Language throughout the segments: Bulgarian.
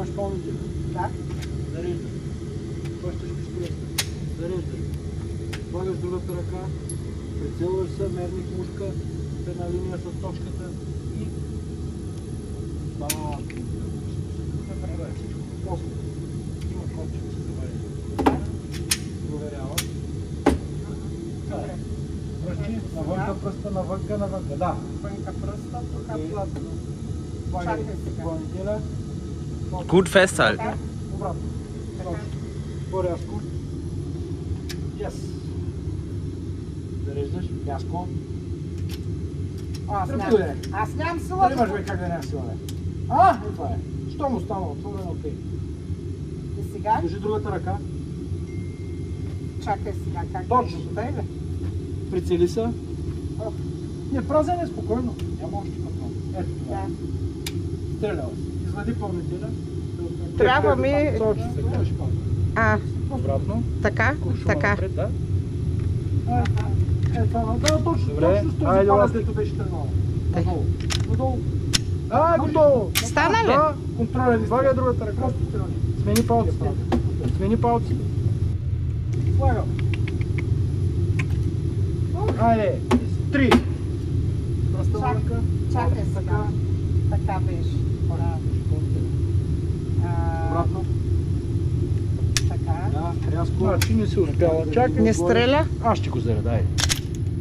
Вземаш пълнителя. Да. Зареждаш. Хващаш пистолета. Зареждаш. Слагаш другата ръка. Прицелваш се, мерник мушка в една линия с точката и става. Добре, всичко. После. Има копче, да се завари. Проверява. Добре. Пръщи, навънка пръста, навънка, навънка. Да. Вънка пръста, тук плътно. Слагай Чакай сега. пълнителя. Gut festhalten. Обратно. Така. По-рязко. Yes. Зареждаш. Рязко. Аз нямам сила. Имаш бе как да няма сила, бе. А, и това е. Щом остана отворено, окей. И сега? Държи другата ръка. Чакай сега как. Точно. Дай бе. Прицели се. Ох. Не, празен е спокойно. Няма още патрон. Ето това. Да. Стрелял си. Извади пълнителя. Трябва ми... Сочи сега. А, Обратно. така? Куршума Така. напред, да. Е, това, да, точно. Добре. Точно с този Айде, палец, ласки. дето беше тръгнал. Надолу. Надолу. Да, готово. Стана ли? Да, контролен. Слагай другата ръка. Просто стрелни. Смени палците. Смени палците. Слагам. Айде. 3. Пръста ръка. Чакай сега. Така беше. Обратно. Така. Да, рязко. Значи не се успяла. Чакай. Не стреля? Аз ще го зареда. Айде.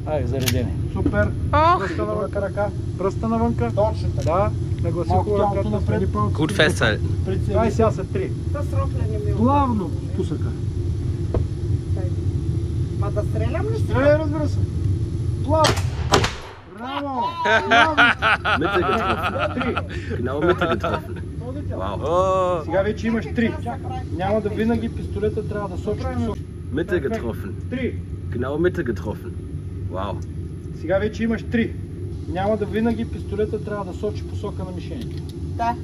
Айде, заредене. Супер. Ох! Пръста навънка ръка. Пръста навънка. Точно така. Да. Нагласи ръката напред. Gut festhalten. Ай, сега са 3. Да срокля не ми Плавно пусъка. Ма да стрелям ли сега? Стреляй, разбира се. Плавно. Браво. Плавно. Mitte getroffen. Genau Mitte getroffen. Wow. Oh. Сега вече имаш 3. Няма да винаги пистолета трябва да сочи посока. Mitte getroffen. 3. Genau Mitte getroffen. Wow. Сега вече имаш 3. Няма да винаги пистолета трябва да сочи посока на мишените. Да.